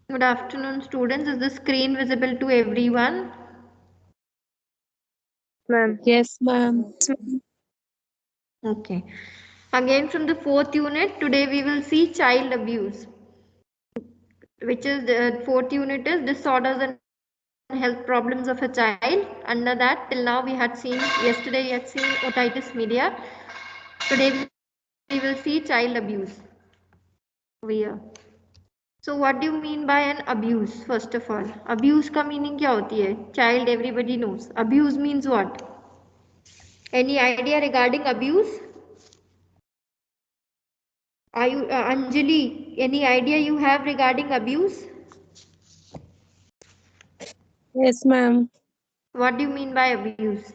Good afternoon, students. Is the screen visible to everyone? Ma'am. Yes, ma'am. Okay. Again, from the fourth unit, today we will see child abuse, which is the fourth unit is disorders and health problems of a child. Under that, till now we had seen, yesterday we had seen otitis media. Today we will see child abuse over here. So what do you mean by an abuse? First of all, abuse का meaning क्या होती है? Child everybody knows. Abuse means what? Any idea regarding abuse? Are you Anjali? Any idea you have regarding abuse? Yes, ma'am. What do you mean by abuse?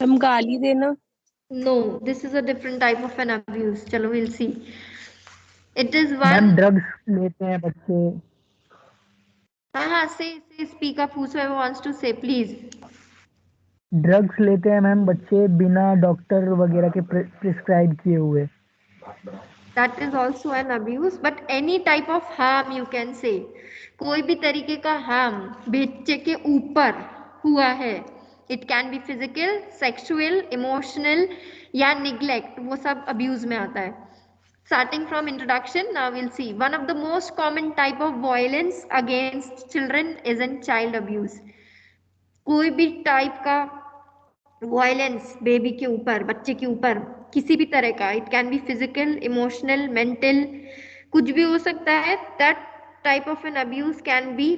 हम गाली देना. No, this is a different type of an abuse. चलो, we'll see. It is ma'am one. Drugs लेते हैं बच्चे. हाँ, say, speak up. Whosoever wants to say, please. Drugs लेते हैं मैम बच्चे बिना डॉक्टर वगैरह के प्रिस्क्राइब किए हुए. That is also an abuse, but any type of harm you can say. कोई भी तरीके का harm बच्चे के ऊपर हुआ है. It can be physical, sexual, emotional या neglect, वो सब abuse में आता है. Starting from introduction, now we'll see. One of the most common type of violence against children is in child abuse. कोई भी टाइप का वायलेंस बेबी के ऊपर, बच्चे के ऊपर, किसी भी तरह का, it can B physical, emotional, mental, कुछ भी हो सकता है. That type of an abuse can be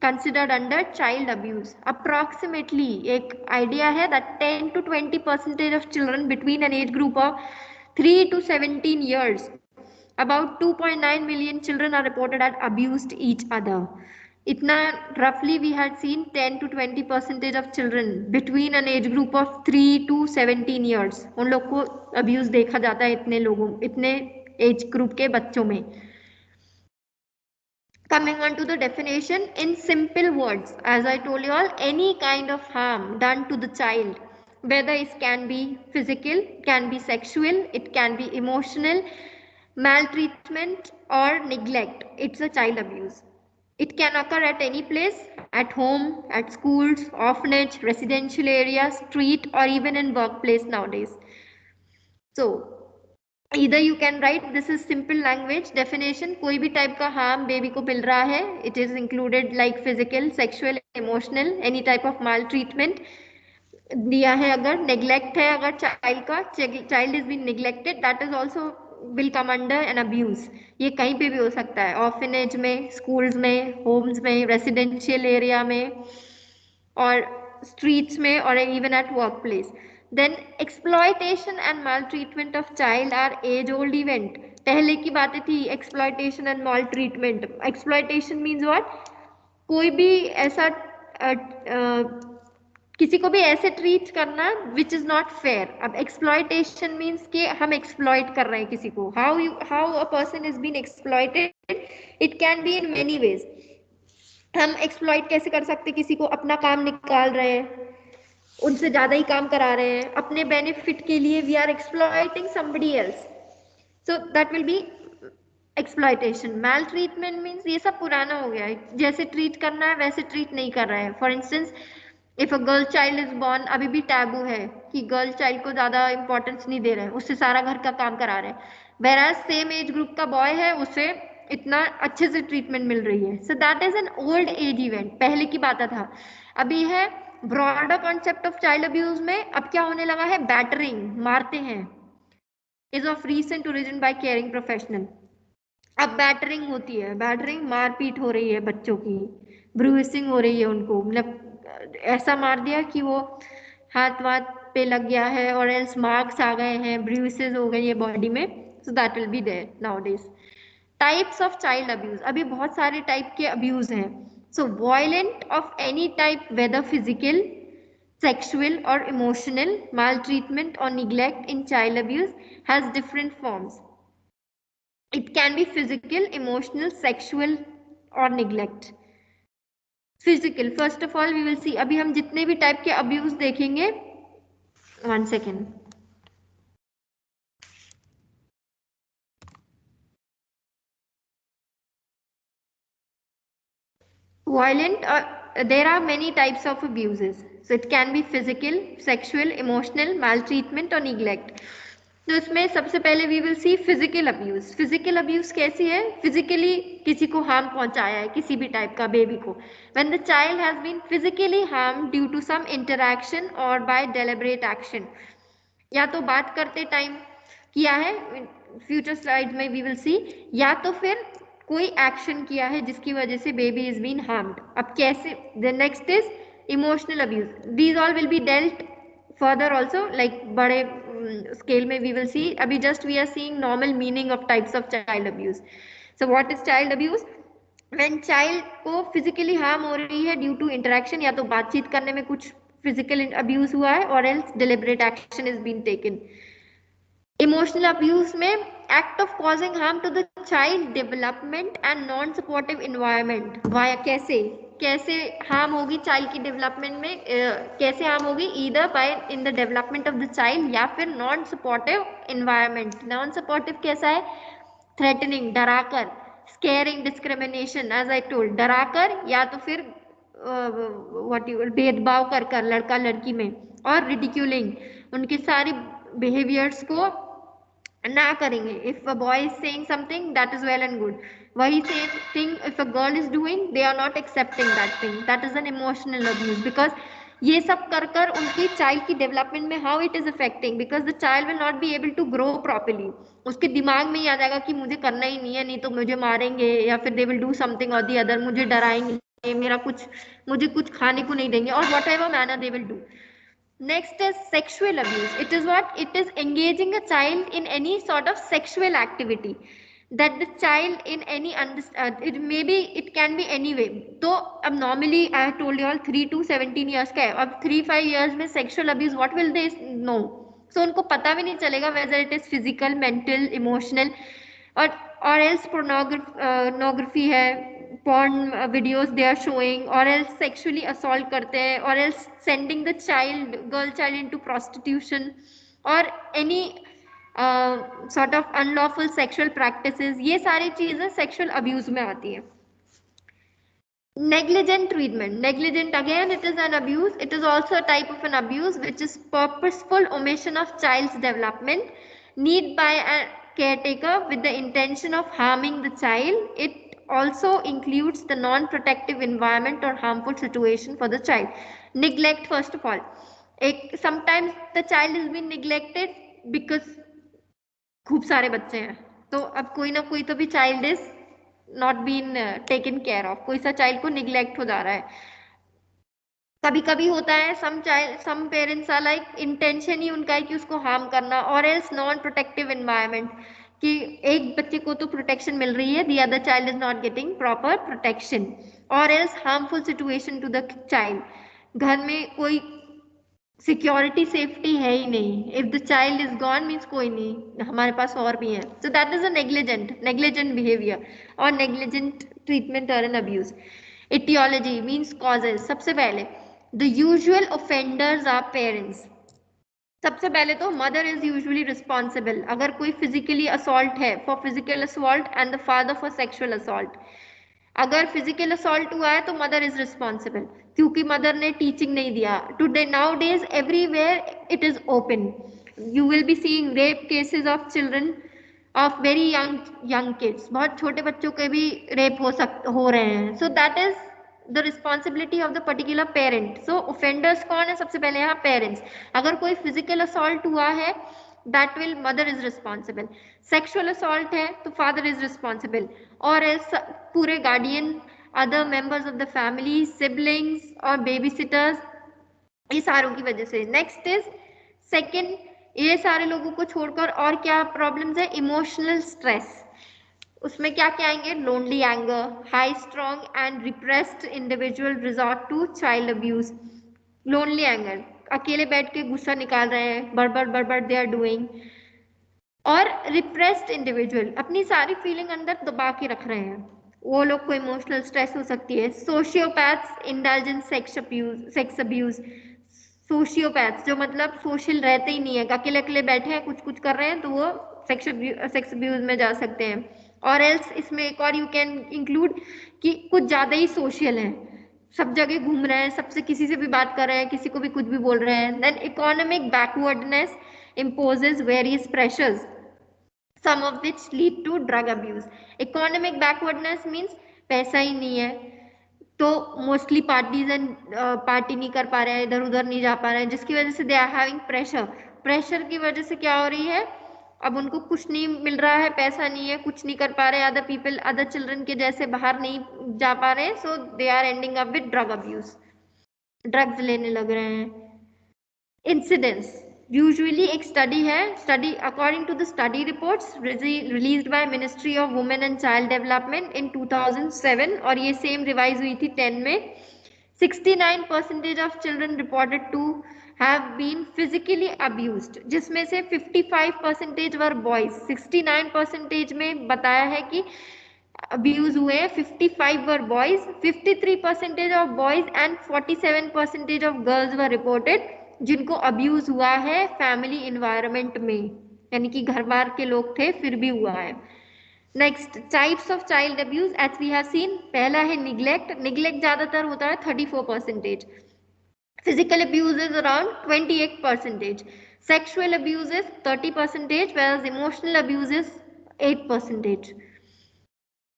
considered under child abuse. Approximately एक idea है that 10 to 20% of children between an age group of 3 to 17 years, about 2.9 million children are reported as abused each other. इतना roughly we had seen 10 to 20% of children between an age group of 3 to 17 years, उन लोग को abuse देखा जाता है इतने age group के बच्चों में. Coming on to the definition, in simple words, as I told you all, any kind of harm done to the child, whether it can be physical, can be sexual, it can be emotional, maltreatment or neglect, it's a child abuse. It can occur at any place, at home, at schools, orphanage, residential areas, street, or even in workplace nowadays. So, either you can write this is simple language definition, कोई भी type का harm baby को मिल रहा है, it is included like physical, sexual, emotional, any type of maltreatment दिया है. अगर neglect है, अगर child का child is being neglected, that is also will come under an abuse. ये कहीं पे भी हो सकता है, orphanage में, schools में, homes में, residential area में और streets में or even at workplace. Then exploitation and maltreatment of child are age old event. पहले की बातें थी exploitation and maltreatment. Exploitation means what? कोई भी ऐसा किसी को भी ऐसे ट्रीट करना विच इज नॉट फेयर. अब एक्सप्लॉयटेशन मीन्स कि हम एक्सप्लॉयट कर रहे हैं किसी को. How a person is been exploited, it can be in many ways. हम एक्सप्लॉइट कैसे कर सकते हैं किसी को? अपना काम निकाल रहे हैं, उनसे ज्यादा ही काम करा रहे हैं अपने बेनिफिट के लिए, we are exploiting somebody else, so that will be exploitation. Maltreatment means ये सब पुराना हो गया है, जैसे ट्रीट करना है वैसे ट्रीट नहीं कर रहे हैं. For instance if a girl child is born, अभी भी टैबू है कि गर्ल चाइल्ड को ज्यादा इंपॉर्टेंस नहीं दे रहे हैं, उससे सारा घर का काम करा रहे हैं. वेराज सेम एज ग्रुप का बॉय है, उसे इतना अच्छे से ट्रीटमेंट मिल रही है. So that is an old age event, पहले की बात था. अभी है broader concept of child abuse में. अब क्या होने लगा है? बैटरिंग, मारते हैं, is of recent origin by caring professional. अब बैटरिंग होती है, बैटरिंग मारपीट हो रही है बच्चों की, ब्रूसिंग हो रही है उनको, मतलब ऐसा मार दिया कि वो हाथ वाथ पे लग गया है और एल्स मार्क्स आ गए हैं, ब्रूसेस हो गई है बॉडी में. So that will be there nowadays. Types of child abuse, अभी बहुत सारे टाइप के अब्यूज हैं. So violent of any type, whether physical, sexual or emotional, maltreatment or neglect in child abuse has different forms. It can be physical, emotional, sexual or neglect. Physical, first of all we will see. अभी हम जितने भी type के abuse देखेंगे, 1 second. Violent, there are many types of abuses. So it can be physical, sexual, emotional, maltreatment or neglect. तो इसमें सबसे पहले we will see physical abuse. Physical abuse कैसी है? फिजिकली किसी को हार्म पहुंचाया है, किसी भी टाइप का बेबी को. When the child has been physically harm due to some interaction और बाय डेलिब्रेट एक्शन. या तो बात करते टाइम किया है, फ्यूचर स्लाइड में वी विल सी, या तो फिर कोई एक्शन किया है जिसकी वजह से बेबी इज बीन हार्म्ड. अब कैसे? The next is emotional abuse. These all will be dealt further also, like बड़े स्केल में वी विल सी. अभी just we are seeing normal meaning of types of child abuse. So what is child abuse? When child को physically harm हो रही है due to interaction, या तो बातचीत करने में कुछ फिजिकल अब्यूज हुआ है, और else deliberate action is been taken. Emotional abuse में act of causing harm to the child development and non supportive environment. वाया कैसे कैसे हार्म होगी चाइल्ड की डेवलपमेंट में? कैसे हार्म होगी? Either by in the development of the child या फिर non supportive environment. Non supportive कैसा है? थ्रेटनिंग, डराकर, scaring, discrimination, as I told, डराकर, या तो फिर व्हाट यू भेदभाव कर लड़का लड़की में, और रिडिक्यूलिंग, उनके सारी बिहेवियर्स को ना करेंगे. If a boy is saying something that is well and good, वही same thing if a girl is doing, they are not accepting that thing. That is an emotional abuse. Because ये सब कर उनकी child की development में how it is affecting, because the child will not be able to grow properly. उसके दिमाग में ही आ जाएगा कि मुझे करना ही नहीं है, नहीं तो मुझे मारेंगे, या फिर दे विल डू समथिंग और दी अदर, मुझे डराएंगे, मुझे कुछ खाने को नहीं देंगे, और what ever manner they will do. Next is sexual abuse. It is what? It is engaging a child in any sort of sexual activity that the child in any it maybe it can be any way. तो अब normally I have told you all 3 to 17 years का है. अब 3-5 years में sexual abuse what will they know? So उनको पता भी नहीं चलेगा whether it is physical, mental, emotional, or else pornography है, porn videos they are showing, or else sexually assault करते हैं, or else sending the girl child into prostitution, or any sort of unlawful sexual practices. ये सारी चीजें sexual abuse में आती है. Negligent treatment. Negligent, again, it is an abuse. It is also a type of an abuse which is purposeful omission of child's development, need by a caretaker with the intention of harming the child. It also includes the non-protective environment or harmful situation for the child. Neglect, first of all. Sometimes the child is being neglected because खूब सारे बच्चे हैं, तो अब कोई ना कोई तो भी child is not been taken care of. कोई सा चाइल्ड को निग्लेक्ट हो जा रहा है. कभी कभी होता है some parents are like intention ही उनका है कि उसको हार्म करना, और एल्स नॉन प्रोटेक्टिव एनवायरनमेंट, कि एक बच्चे को तो प्रोटेक्शन मिल रही है, the other child is not getting proper protection, और else harmful situation to the child. घर में कोई सिक्योरिटी सेफ्टी है ही नहीं. If the child is gone means कोई नहीं, हमारे पास और भी है. So that is a negligent behaviour और नेग्लिजेंट ट्रीटमेंट और an abuse. Aetiology means causes. सबसे पहले the usual offenders are parents. सबसे पहले तो मदर इज यूजुअली रिस्पॉन्सिबल. अगर कोई फिजिकली असॉल्ट है, for physical assault, and the father for sexual assault. अगर फिजिकल असॉल्ट हुआ है तो मदर इज रिस्पॉन्सिबल, क्योंकि मदर ने टीचिंग नहीं दिया. Today now days everywhere it is open. You will be seeing rape cases of children, of very young kids. बहुत छोटे बच्चों के भी रेप हो रहे हैं. सो that is the responsibility of the particular parent. So offenders कौन है? सबसे पहले यहाँ पेरेंट्स. अगर कोई फिजिकल असॉल्ट हुआ है, that will mother is responsible. Sexual assault है तो father is responsible, और पूरे guardian, other members of the family, siblings और babysitters, ये सारों की वजह से. नेक्स्ट इज सेकंड, ये सारे लोगों को छोड़कर और क्या प्रॉब्लम्स है? Emotional stress. उसमें क्या क्या आएंगे? Lonely anger, high strong and repressed individual resort to child abuse. Lonely anger, अकेले बैठ के गुस्सा निकाल रहे हैं, बड़बड़ दे आर डूइंग. और रिप्रेस्ड इंडिविजुअल, अपनी सारी फीलिंग अंदर दबा के रख रहे हैं, वो लोग को इमोशनल स्ट्रेस हो सकती है. Sociopaths indulge in sex abuse. Sociopaths जो मतलब सोशल रहते ही नहीं है, अकेले अकेले बैठे हैं, कुछ कर रहे हैं, तो वो सेक्स अब्यूज में जा सकते हैं. और एल्स इसमें एक और यू कैन इंक्लूड कि कुछ ज्यादा ही सोशल है, सब जगह घूम रहे हैं, सबसे किसी से भी बात कर रहे हैं, किसी को भी कुछ भी बोल रहे हैं. Then economic backwardness imposes various pressures, some of which lead to drug abuse. Economic backwardness means पैसा ही नहीं है तो मोस्टली पार्टी नहीं कर पा रहे हैं, इधर उधर नहीं जा पा रहे हैं, जिसकी वजह से दे आर हैविंग प्रेशर की वजह से क्या हो रही है, अब उनको कुछ नहीं मिल रहा है, पैसा नहीं है, कुछ नहीं कर पा रहे, अदर पीपल अदर चिल्ड्रन के जैसे बाहर नहीं जा पा रहे हैं, so they are ending up with drug abuse, drugs लेने लग रहे हैं. इंसिडेंट्स यूजुअली एक study according to the study reports released by ministry of women and child development in 2007 और ये सेम रिवाइज हुई थी 10 में. 69% of children reported to have been physically abused, जिसमें से 55% वर बॉयज. 69% में बताया है कि अब्यूज हुए हैं, 55 were boys, 53% of boys and 47% of girls were reported जिनको अब्यूज हुआ है फैमिली इन्वायरमेंट में, यानी कि घर बार के लोग थे फिर भी हुआ है. Next types of child abuse as we have seen. पहला है निग्लेक्ट ज्यादातर होता है 34%. Physical abuse is around 28%. Sexual abuse is 30%, whereas emotional abuse is 8%.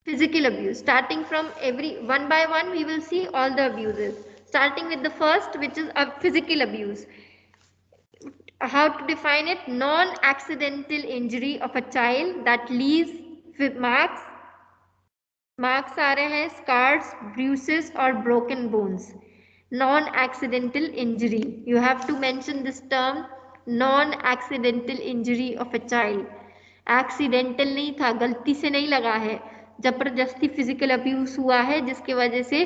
Physical abuse, starting from one by one we will see all the abuses, starting with the first, which is a physical abuse. How to define it? Non-accidental injury of a child that leaves with marks आ रहे हैं, scars, bruises or broken bones. Non-accidental injury, you have to mention this term, non-accidental injury of a child. accidental नहीं था, गलती से नहीं लगा है, जबरदस्ती फिजिकल अब्यूज हुआ है जिसकी वजह से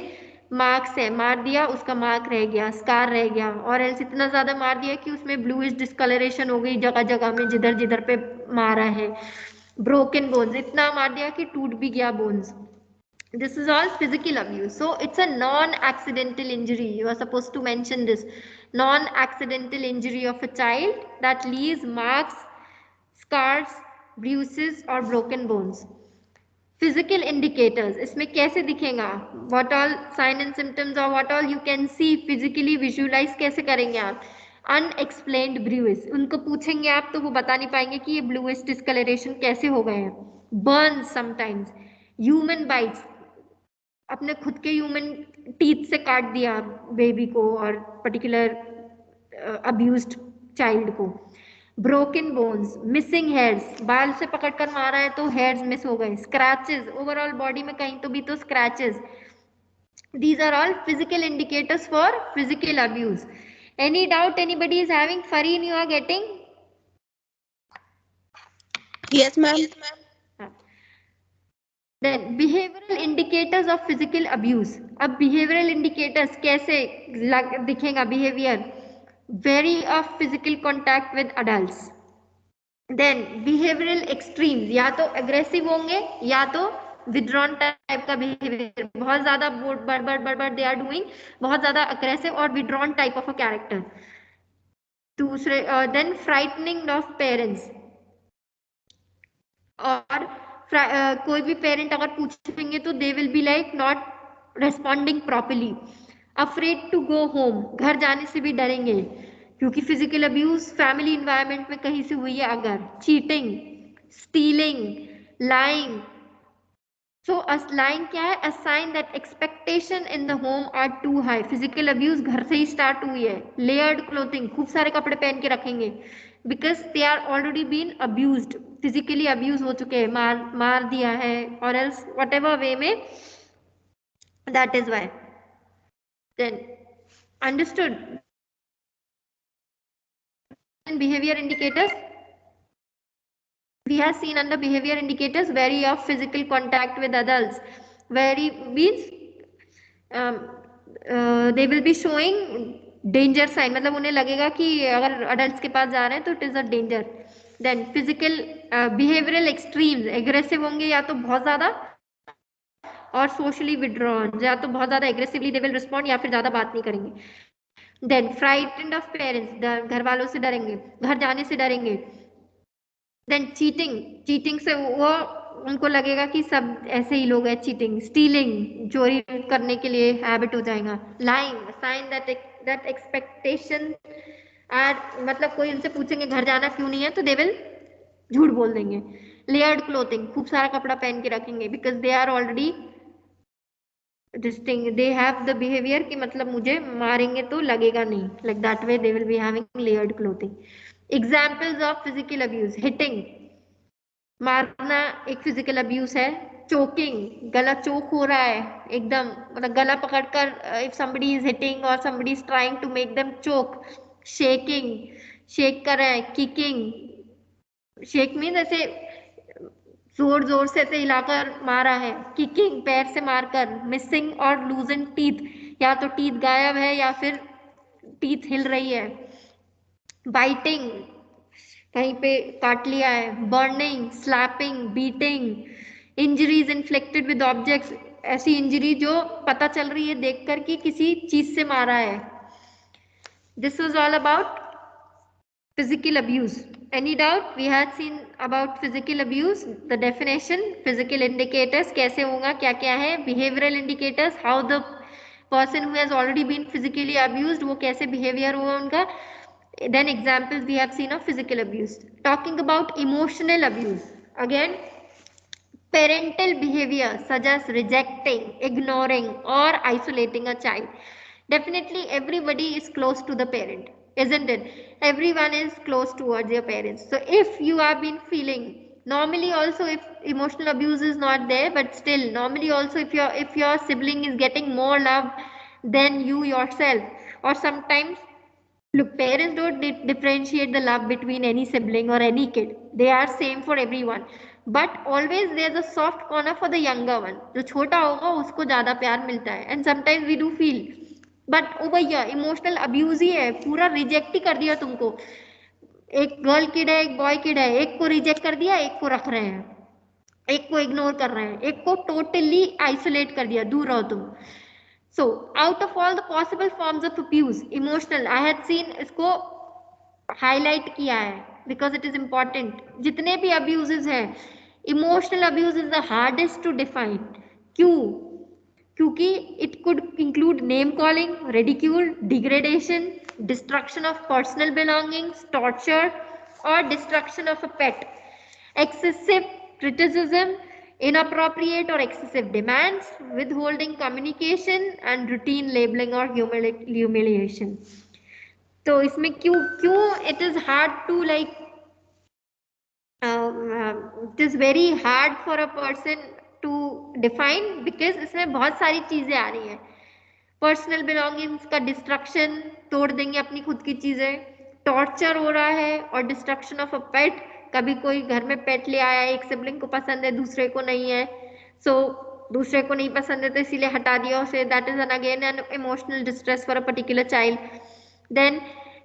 मार्क्स है, मार दिया, उसका मार्क रह गया, स्कार रह गया, और एल्स इतना ज्यादा मार दिया कि उसमें ब्लूइश डिस्कलरेशन हो गई जगह जगह में, जिधर जिधर पे मारा है. ब्रोकन बोन्स, इतना मार दिया कि टूट भी गया bones. This is all physical abuse. So it's a non-accidental injury. You are supposed to mention this. Non-accidental injury of a child that leaves marks, scars, bruises or broken bones. Physical indicators, इसमें कैसे दिखेगा, what all sign and symptoms or what all you can see physically visualize कैसे करेंगे आप. Unexplained bruise, उनको पूछेंगे आप तो वो बता नहीं पाएंगे कि ये bluish discoloration कैसे हो गए हैं. Burns sometimes. Human bites, अपने खुद के ह्यूमन टीथ से काट दिया बेबी को और पर्टिकुलर अब्यूज्ड चाइल्ड को. ब्रोकन बोन्स, मिसिंग हेयर्स, बाल से पकड़कर मारा है तो हेयर्स मिस हो गए. स्क्रैचेस, ओवरऑल बॉडी में कहीं तो भी तो scratches. These are all physical indicators for physical abuse. Any doubt anybody is having? Fareen, you are getting? Yes, ma'am. Then behavioral indicators of physical abuse. अब behavioral indicators कैसे दिखेगा behavior? Vary of physical contact with adults. Then behavioral extremes, या तो aggressive होंगे या तो withdrawn type का behavior, बहुत ज्यादा बड़बड़ they are doing, बहुत ज्यादा aggressive और withdrawn type of a character. दूसरे then frightening of parents, और कोई भी पेरेंट अगर पूछेंगे तो they will be like not responding properly. Afraid to go home, घर जाने से भी डरेंगे क्योंकि फिजिकल अब्यूज फैमिली इन्वायरमेंट में कहीं से हुई है अगर. Cheating, stealing, lying. So lying क्या है? A sign that expectation in the home are too high. Physical abuse घर से ही स्टार्ट हुई है. लेयर्ड क्लोथिंग, खूब सारे कपड़े पहन के रखेंगे because they are already been abused, physically abuse हो चुके हैं, मार दिया है और एल्स वट एवर वे में. That is why. Then understood. Behavior indicators, we have seen under behavior indicators vary of physical contact with adults. Vary means they will be showing danger sign, मतलब उन्हें लगेगा कि अगर adults के पास जा रहे हैं तो it is a danger. Then physical behavioral extremes, aggressive होंगे या तो बहुत ज्यादा, और socially withdrawn, या तो बहुत ज्यादा aggressively they will respond या फिर ज्यादा बात नहीं करेंगे. Then frightened of parents, घर वालों से डरेंगे, घर जाने से डरेंगे. Then cheating से वो उनको लगेगा कि सब ऐसे ही लोग हैं, चीटिंग, स्टीलिंग, चोरी करने के लिए हैबिट हो जाएगा, lying, sign that expectation are, मतलब कोई उनसे पूछेंगे घर जाना क्यों नहीं है तो दे विल झूठ बोल देंगे, लेयर्ड क्लोथिंग, खूब सारा कपड़ा पहन के रखेंगे, because they are already this thing, they have the behavior कि मतलब मुझे मारेंगे तो लगेगा नहीं, like that way they will be having layered clothing. Examples of physical abuse: hitting, मारना एक फिजिकल अब्यूज है, चोकिंग, गला चोक हो रहा है एकदम, मतलब गला पकड़कर if somebody is hitting or somebody is trying to make them choke, shaking, shake कर रहा है, किकिंग, शेक मीन ऐसे जोर जोर से ऐसे हिलाकर मारा है, किकिंग, पैर से मारकर, मिसिंग और लूजन टीथ, या तो टीथ गायब है या फिर टीथ हिल रही है, बाइटिंग, कहीं पे काट लिया है, burning, slapping, beating, injuries inflicted with objects, ऐसी इंजरी जो पता चल रही है देखकर कि किसी चीज से मारा है. This was all about physical abuse. Any doubt? We had seen about physical abuse, the definition, physical indicators कैसे होगा, क्या क्या है, behavioral indicators, how the person who has already been physically abused वो कैसे behavior हुआ उनका, then examples we have seen of physical abuse. Talking about emotional abuse, again parental behavior such as rejecting, ignoring or isolating a child. Definitely everybody is close to the parent, isn't it? Everyone is close towards your parents. So if you have been feeling, normally also if emotional abuse is not there, but still normally also if your sibling is getting more love than you yourself, or sometimes, look, parents don't differentiate the love between any sibling or any kid. They are same for everyone. But always there's a soft corner for the younger one. जो छोटा होगा उसको ज़्यादा प्यार मिलता है. And sometimes we do feel, but ओ भैया emotional abuse ही है, पूरा रिजेक्ट ही कर दिया तुमको. एक गर्ल किड है, एक बॉय किड है, एक को रिजेक्ट कर दिया, एक को रख रहे हैं, एक को इग्नोर कर रहे हैं, एक को टोटली आइसोलेट कर दिया, दूर रहो तुम. So, out of all the possible forms of abuse, emotional, I had seen इसको highlight किया है because it is important. जितने भी abuses हैं, emotional abuse is the hardest to define. क्यों? क्योंकि it could include name calling, ridicule, degradation, destruction of personal belongings, torture, or destruction of a pet, excessive criticism, inappropriate or excessive demands, withholding communication, and routine labeling or humiliation. तो इसमें क्यों क्यों it is hard to like it is very hard for a person to define because इसमें बहुत सारी चीजें आ रही हैं. पर्सनल बिलोंगिंग्स का डिस्ट्रक्शन, तोड़ देंगे अपनी खुद की चीजें, टॉर्चर हो रहा है, और डिस्ट्रक्शन ऑफ अ पेट, कभी कोई घर में पेट ले आया, एक सिबलिंग को पसंद है दूसरे को नहीं है, सो दूसरे को नहीं पसंद है तो इसीलिए हटा दिया उसे, that is an again an emotional distress for a particular child. Then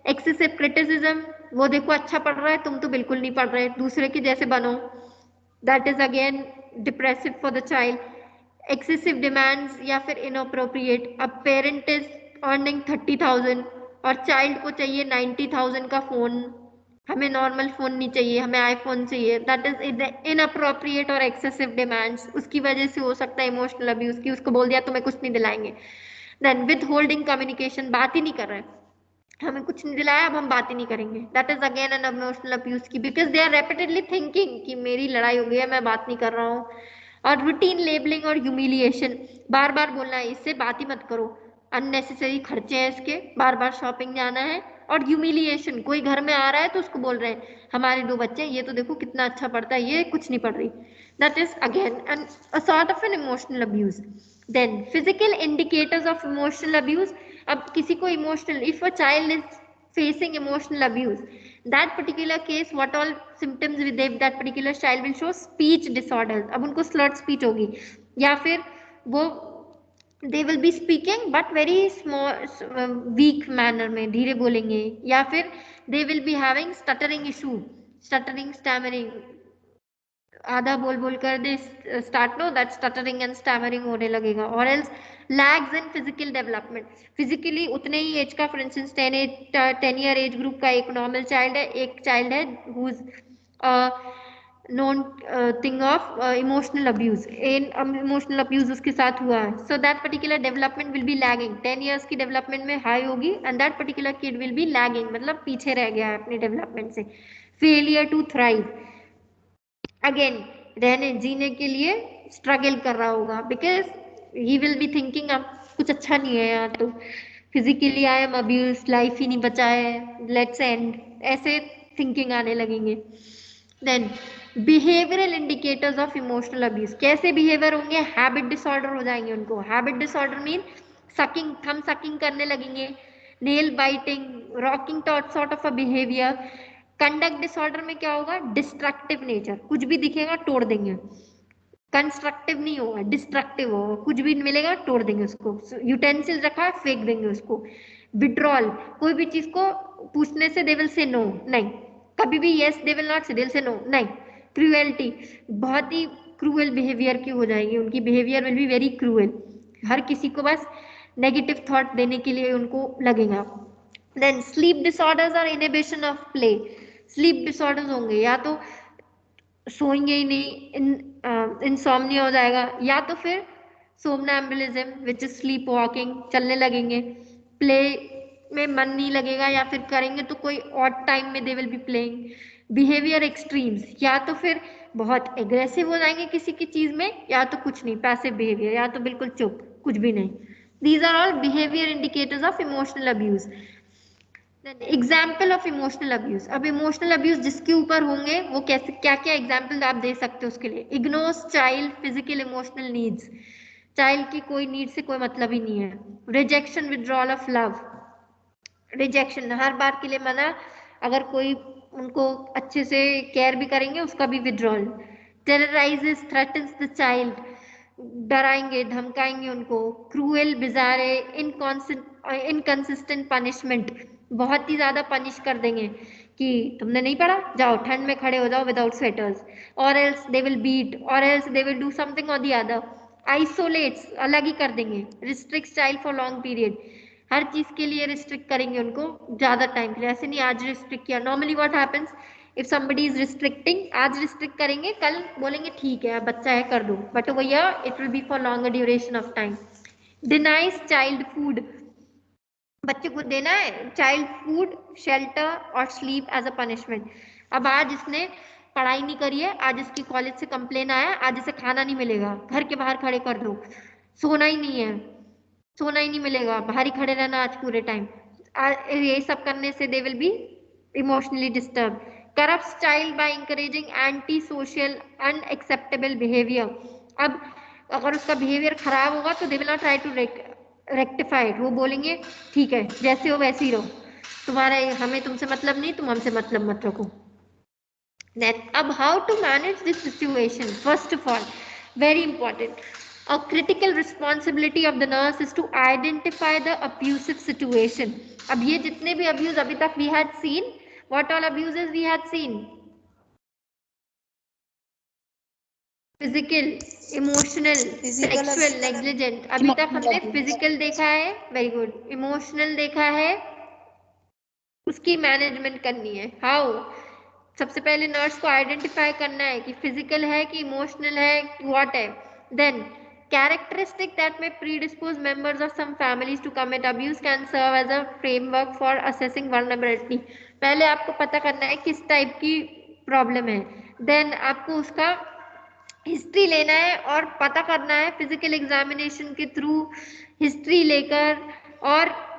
excessive criticism, वो देखो अच्छा पढ़ रहा है तुम तो बिल्कुल नहीं पढ़ रहे, दूसरे के जैसे बनो, that is again depressive for the child. Excessive demands या फिर इनअप्रोप्रिएट, अब पेरेंट इज अर्निंग 30,000 और चाइल्ड को चाहिए 90,000 का फोन, हमें नॉर्मल फोन नहीं चाहिए, हमें आईफोन चाहिए, दैट इज इनअप्रोप्रिएट और एक्सेसिव डिमांड्स. उसकी वजह से हो सकता है इमोशनल अब्यूज की, उसको बोल दिया तुम्हें कुछ नहीं दिलाएंगे. देन विद होल्डिंग कम्युनिकेशन, बात ही नहीं कर रहे, हमें कुछ नहीं दिलाया अब हम बात ही नहीं करेंगे, that is again an emotional abuse की, because they are repeatedly thinking कि मेरी लड़ाई हो गई है मैं बात नहीं कर रहा हूँ. और रूटीन लेबलिंग और ह्यूमिलिएशन, बार बार बोलना है इससे बात ही मत करो, अननेसेसरी खर्चे हैं इसके, बार बार शॉपिंग जाना है. और ह्यूमिलिएशन, कोई घर में आ रहा है तो उसको बोल रहे हैं हमारे 2 बच्चे, ये तो देखो कितना अच्छा पढ़ता है, ये कुछ नहीं पढ़ रही, that is again a sort of an emotional abuse. Then physical indicators of emotional abuse, अब किसी को emotional, if a child is facing emotional abuse, that particular case what all symptoms with that particular child will show, speech disorders, अब उनको slurred speech होगी, या फिर वो they will be speaking but very small weak manner में, धीरे बोलेंगे, या फिर they will be having stuttering issue, stuttering, stammering, आधा बोल बोल कर they start no, that stuttering and stammering होने लगेगा. और else lags in physical development, physically उतने ही एज का, for instance 10 year age group का एक नॉर्मल चाइल्ड है, एक चाइल्ड है who is known thing of emotional abuse. In emotional abuse उसके साथ हुआ है, so that particular development will be lagging. 10 years की development में high होगी and that particular kid will be lagging, मतलब पीछे रह गया है अपनी development से. Failure to thrive. Again, रहने जीने के लिए struggle कर रहा होगा because he will be thinking अब कुछ अच्छा नहीं है यार, तो physically I am abused, life ही नहीं बचा है, let's end, ऐसे thinking आने लगेंगे. Then behavioural indicators of emotional abuse. कैसे बिहेवियर होंगे? हैबिट डिसऑर्डर हो जाएंगे उनको. Habit disorder mean sucking, thumb sucking करने लगेंगे, nail biting, rocking sort of a behaviour. Conduct disorder में क्या होगा? डिस्ट्रक्टिव नेचर, कुछ भी दिखेगा तोड़ देंगे. कंस्ट्रक्टिव नहीं होगा, डिस्ट्रक्टिव होगा, कुछ भी मिलेगा तोड़ देंगे उसको. यूटेंसिल रखा है फेंक देंगे उसको. विड्रॉल, कोई भी चीज को पूछने से दे विल से नो, नहीं. कभी भी yes they will not say, they will say no, नहीं. क्रूएलिटी, बहुत ही क्रूएल बिहेवियर की हो जाएगी उनकी. Behaviour will be very cruel. हर किसी को बस नेगेटिव थॉट देने के लिए उनको लगेगा. देन स्लीप डिसऑर्डर्स और inhibition of play. Sleep disorders होंगे, या तो सोएंगे ही नहीं, इंसोम्निया हो जाएगा, या तो फिर सोमनैम्बुलिज्म विच इज स्लीप वॉकिंग, चलने लगेंगे. प्ले में मन नहीं लगेगा, या फिर करेंगे तो कोई ऑड टाइम में दे will be playing. Behaviour extremes, या तो फिर बहुत एग्रेसिव हो जाएंगे किसी की चीज में, या तो कुछ नहीं, पैसिव बिहेवियर, या तो बिल्कुल चुप, कुछ भी नहीं. These are all behaviour indicators of emotional abuse. Example of emotional abuse. अब इमोशनल अब्यूज जिसके ऊपर होंगे वो कैसे, क्या क्या एग्जाम्पल आप दे सकते हो उसके लिए? Ignores child physical emotional needs. Child की कोई नीड से कोई मतलब ही नहीं है. Rejection withdrawal of love. Rejection, हर बार के लिए मना, अगर कोई उनको अच्छे से केयर भी करेंगे उसका भी विड्रॉल. टेरराइजेस, थ्रेटन्स द चाइल्ड, डराएंगे धमकाएंगे उनको. क्रूएल, बिजारे, इनकंसिस्टेंट पनिशमेंट, बहुत ही ज्यादा पनिश कर देंगे कि तुमने नहीं पढ़ा, जाओ ठंड में खड़े हो जाओ without sweaters. Or else they will beat, or else they will do something or the other. Isolates, अलग ही कर देंगे. Restrict child for long period, हर चीज के लिए रिस्ट्रिक्ट करेंगे उनको ज्यादा टाइम के लिए. ऐसे नहीं आज रिस्ट्रिक्ट किया. Normally what happens, if somebody is restricting, आज रिस्ट्रिक्ट करेंगे, कल बोलेंगे ठीक है बच्चा है कर दो, बट भैया it will be for longer duration of time. Denies child food, बच्चे को देना है चाइल्ड फूड, शेल्टर और स्लीप एज अ पनिशमेंट. अब आज इसने पढ़ाई नहीं करी है, आज इसकी कॉलेज से कंप्लेन आया, आज इसे खाना नहीं मिलेगा, घर के बाहर खड़े कर दो. सोना ही नहीं है, सोना ही नहीं मिलेगा, बाहर ही खड़े रहना आज पूरे टाइम. ये सब करने से they will be emotionally disturb. Corrupt child by encouraging anti social unacceptable behaviour. अब अगर उसका बिहेवियर खराब होगा तो they will not try to rectify it. वो बोलेंगे ठीक है जैसे हो वैसे ही रहो, तुम्हारा हमें तुमसे मतलब नहीं, तुम हमसे मतलब मत रखो. Then, अब how to manage this situation? First of all, very important, a critical responsibility of the nurse is to identify the abusive situation. अब ये जितने भी abuse अभी तक we had seen, what all abuses we had seen? Physical, emotional, sexual, negligent. अभी तक हमने physical देखा है, very good. Emotional देखा है, उसकी मैनेजमेंट करनी है. हाउ? सबसे पहले नर्स को आइडेंटिफाई करना है कि फिजिकल है कि इमोशनल है, व्हाट है. Then characteristic that may predispose members of some families to commit abuse can serve as a framework for assessing vulnerability. पहले आपको पता करना है किस टाइप की प्रॉब्लम है. देन आपको उसका हिस्ट्री लेना है और पता करना है फिजिकल एग्जामिनेशन के थ्रू, हिस्ट्री लेकर, और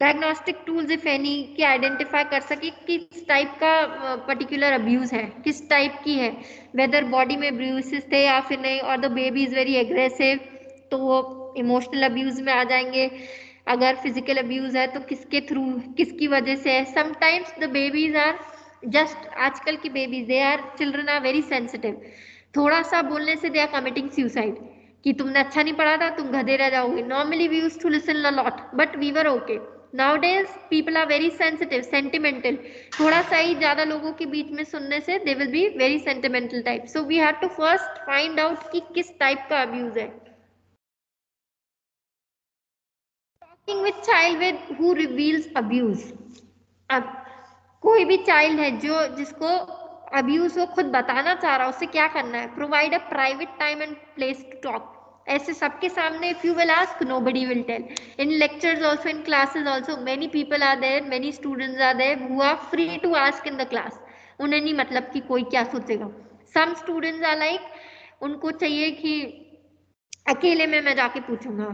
डायग्नोस्टिक टूल्स इफ एनी की आइडेंटिफाई कर सके कि किस टाइप का पर्टिकुलर अब्यूज है, किस टाइप की है, वेदर बॉडी में ब्रूसेस थे या फिर नहीं, और the baby is very aggressive तो वो इमोशनल अब्यूज में आ जाएंगे. अगर फिजिकल अब्यूज है तो किसके थ्रू, किसकी वजह से है. Sometimes the babies are just, आजकल की babies, they are children are very sensitive. थोड़ा सा बोलने से दे आर कमिटिंग सुसाइड कि तुमने अच्छा नहीं पढ़ा था, तुम गधे रह जाओगे. Normally we used to listen a lot but we were okay. Nowadays people are very sensitive, sentimental. थोड़ा सा ही ज्यादा लोगों के बीच में सुनने से they will be very sentimental type. So we have to first find out कि किस type का abuse है. Talking with child with who reveals abuse. अब कोई भी child है जो जिसको अब्यूज वो खुद बताना चाह रहा है, उससे क्या करना है? Provide a private time and place to talk. ऐसे सबके सामने if you will ask, nobody will tell. In lectures also, in classes also, many people are there, many students are there who are free to ask in the class. उन्हें नहीं मतलब कि कोई क्या सोचेगा. Some students are like, उनको चाहिए कि अकेले में मैं जाके पूछूंगा.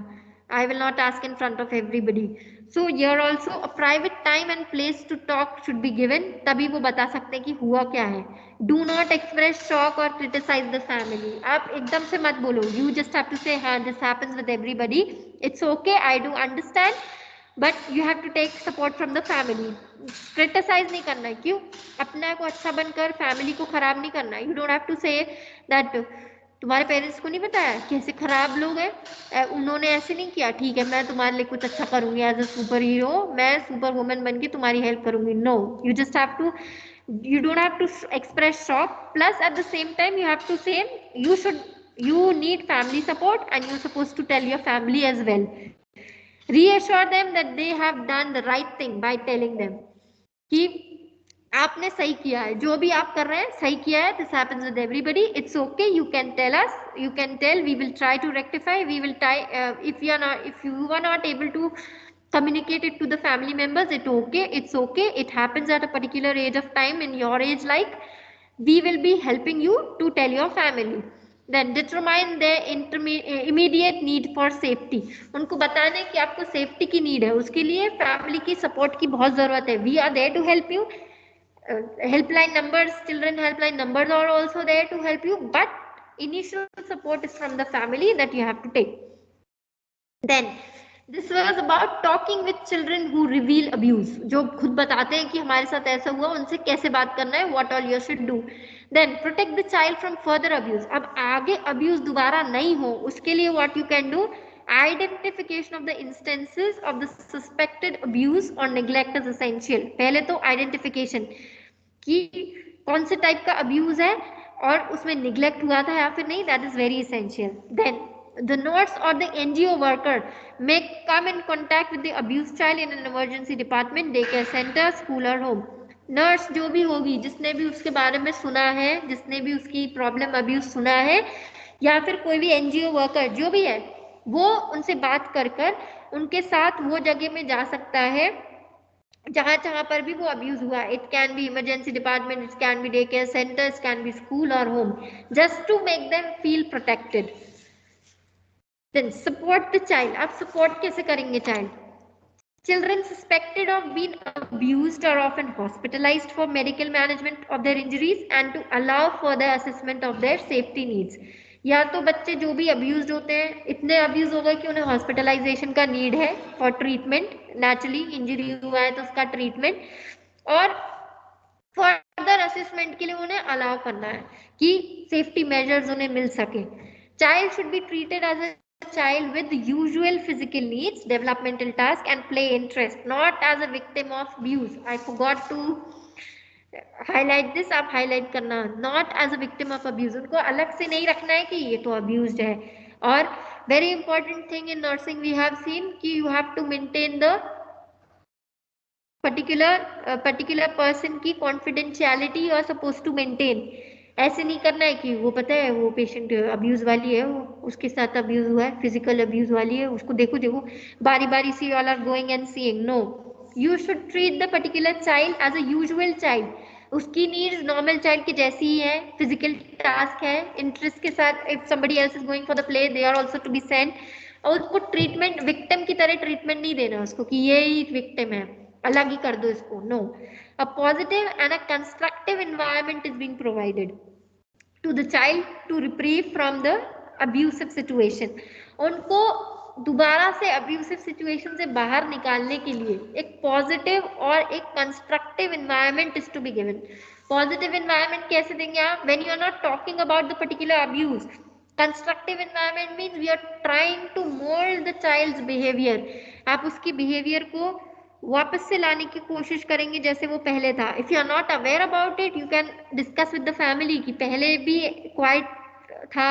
I will not ask in front of everybody. So here also a private time and place to talk should be given. तभी वो बता सकते हैं कि हुआ क्या है. Do not express shock or criticize the family. आप एकदम से मत बोलो. You just have to say, हाँ, this happens with everybody. It's okay. I do understand. But you have to take support from the family. Criticize नहीं करना है. क्यों? अपने को अच्छा बनकर फैमिली को खराब नहीं करना है. You don't have to say that तुम्हारे पेरेंट्स को नहीं बताया कैसे खराब लोग हैं, उन्होंने ऐसे नहीं किया, ठीक है मैं तुम्हारे लिए कुछ अच्छा करूंगी एज अ सुपर हीरो, मैं सुपर वुमन बन के तुम्हारी हेल्प करूंगी. No, you just have to, you don't have to express shock, plus at the same time you have to say you need family support and you're supposed to tell your family as well. Reassure them that they have done the right thing by telling them कि आपने सही किया है, जो भी आप कर रहे हैं सही किया है. This happens with everybody. It's okay. You can tell us, you can tell, we will try to rectify, we will try. If you are not able to communicate it to the family members, it's okay, it happens at a particular age of time in your age, like we will be helping you to tell your family. Then determine their immediate need for safety. उनको बताने कि आपको safety की need है, उसके लिए family की support की बहुत जरूरत है. We are there to help you. Helpline numbers, children helpline numbers are also there to help you, but initial support is from the family that you have to take. Then this was about talking with children who reveal abuse. जो खुद बताते हैं कि हमारे साथ ऐसा हुआ, उनसे कैसे बात करना है, what all you should do. Then protect the child from further abuse. अब आगे abuse दोबारा नहीं हो, उसके लिए what you can do, identification of the instances of the suspected abuse or neglect is essential. पहले तो identification कि कौन से टाइप का अब्यूज है और उसमें निग्लेक्ट हुआ था या फिर नहीं, that is very essential. Then the nurse or the NGO worker may come in contact with the abused child in an emergency department, daycare center, school or home. Nurse जो भी होगी, जिसने भी उसके बारे में सुना है, जिसने भी उसकी प्रॉब्लम अब्यूज सुना है, या फिर कोई भी NGO वर्कर जो भी है, वो उनसे बात कर कर उनके साथ वो जगह में जा सकता है जहां जहां पर भी वो अब्यूज हुआ. It can be emergency department, it can be day care centre, it can be school or home, just to make them feel protected. Then support the child. आप सपोर्ट कैसे करेंगे child? Children suspected of being abused are often hospitalized for medical management of their injuries and to allow further assessment of their safety needs. या तो बच्चे जो भी abuse होते हैं, इतने अब्यूज हो गए कि उन्हें हॉस्पिटलाइजेशन का नीड है फॉर ट्रीटमेंट, नेचुरली इंजरी हुआ है तो उसका ट्रीटमेंट, और फर्दर असेसमेंट के लिए उन्हें अलाउ करना है कि सेफ्टी मेजर्स उन्हें मिल सके. Child should be treated as a child with usual physical needs, developmental task and play interest, not as a victim of abuse. I forgot to highlight this. आप highlight करना, not as a victim of abuse. उनको अलग से नहीं रखना है कि ये तो abused है. और very important thing in nursing we have seen कि you have to maintain the particular person की confidentiality you are supposed to maintain. ऐसे नहीं करना है कि वो पता है वो पेशेंट अब्यूज वाली है, वो उसके साथ अब्यूज हुआ है, फिजिकल अब्यूज वाली है, उसको देखो देखो बारी बारी से all are going and seeing. No, you should treat the particular child as a usual child. उसकी नीड्स नॉर्मल चाइल्ड की जैसी ही है, फिजिकल टास्क है, इंटरेस्ट के साथ. If somebody else is going for the play, they are also to be sent. और उसको treatment victim की तरह ट्रीटमेंट नहीं देना उसको कि ये ही विक्टिम है, अलग ही कर दो इसको. No, a positive and a constructive environment is being provided to the child to reprieve from the abusive situation. उनको दोबारा से abusive situation से बाहर निकालने के लिए एक positive और एक constructive environment is to be given. Positive environment कैसे देंगे आप? When you are not talking about the particular abuse. Constructive environment means we are trying to mold the child's behavior. आप उसकी behavior को वापस से लाने की कोशिश करेंगे जैसे वो पहले था. If you are not aware about it, you can discuss with the family कि पहले भी क्वाइट था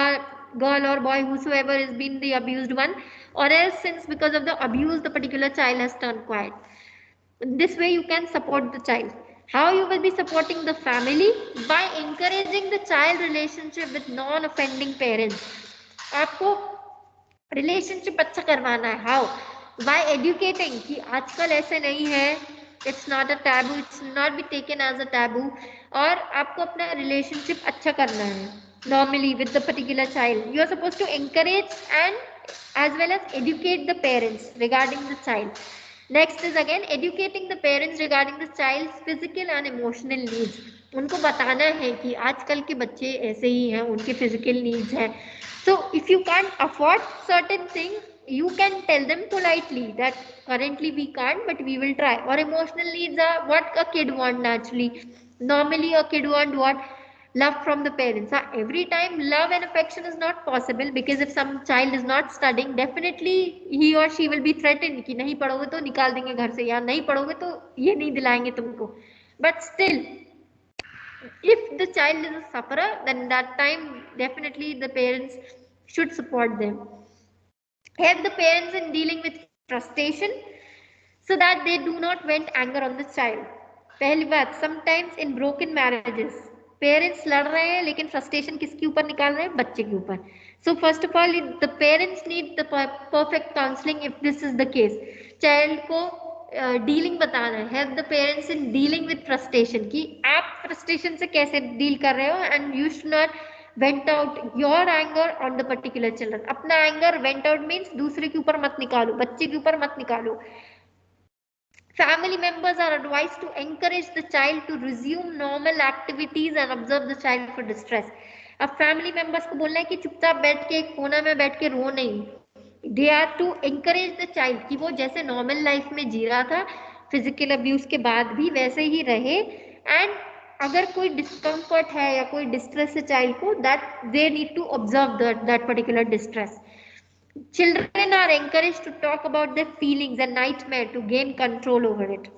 गर्ल और boy, whosoever has been the abused one, or else since because of the abuse the particular child has turned quiet. This way you can support the child. How you will be supporting the family? By encouraging the child relationship with non-offending parents. आपको relationship अच्छा करवाना है. How? Bye educating कि आजकल ऐसे नहीं है, it's not a taboo, it's not be taken as a taboo, और आपको अपना रिलेशनशिप अच्छा करना है normally with the particular child. You are suppose to encourage and as well as educate the parents regarding the child. Next is again educating the parents regarding the child's physical and emotional needs. उनको बताना है कि आजकल के बच्चे ऐसे ही हैं, उनके physical needs हैं. So if you can't afford certain things, you can tell them politely that currently we can't, but we will try. Or emotional needs are what a kid want naturally. Normally a kid want what? Love from the parents. Every time love and affection is not possible, because if some child is not studying, definitely he or she will be threatened कि नहीं पढ़ोगे तो निकाल देंगे घर से, या नहीं पढ़ोगे तो ये नहीं दिलाएंगे तुमको. But still, if the child is a sufferer, then that time definitely the parents should support them. Help the parents in dealing with frustration so that they do not vent anger on the child. पहली बात, sometimes in broken marriages parents लड़ रहे हैं लेकिन frustration किसके ऊपर निकाल रहे हैं? बच्चे के ऊपर. So first of all the parents need the perfect counselling if this is the case. Child को डीलिंग बताना है. Help the parents in dealing with frustration कि आप फ्रस्ट्रेशन से कैसे डील कर रहे हो, and you should not went out your anger on the particular children. अपना एंगर वेंट आउट मीन्स दूसरे के ऊपर मत निकालो, बच्चे के ऊपर मत निकालो. Family members are advised to encourage the child to resume normal activities and observe the child for distress. अब फैमिली मेंबर्स को बोलना है कि चुपचाप बैठ के एक कोना में बैठ के रो नहीं. They are to encourage the child कि वो जैसे नॉर्मल लाइफ में जी रहा था फिजिकल अब्यूज के बाद भी वैसे ही रहे, एंड अगर कोई डिस्कम्फर्ट है या कोई डिस्ट्रेस है चाइल्ड को, that they need to observe that particular distress. Children are encouraged to talk about their feelings and nightmare to gain control over it.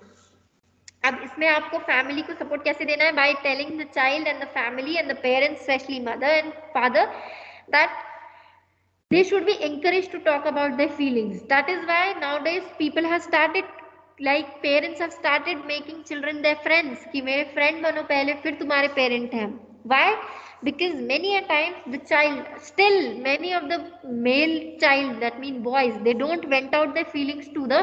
अब इसमें आपको फैमिली को सपोर्ट कैसे देना है? By telling the child and the family and the parents, specially mother and father, that they should be encouraged to talk about their feelings. That is why nowadays people have started, like parents have started making children their friends कि मेरे friend बनो पहले फिर तुम्हारे parent हैं. Why? Because many a times the child, still many of the male child, that mean boys, they don't vent out their feelings to the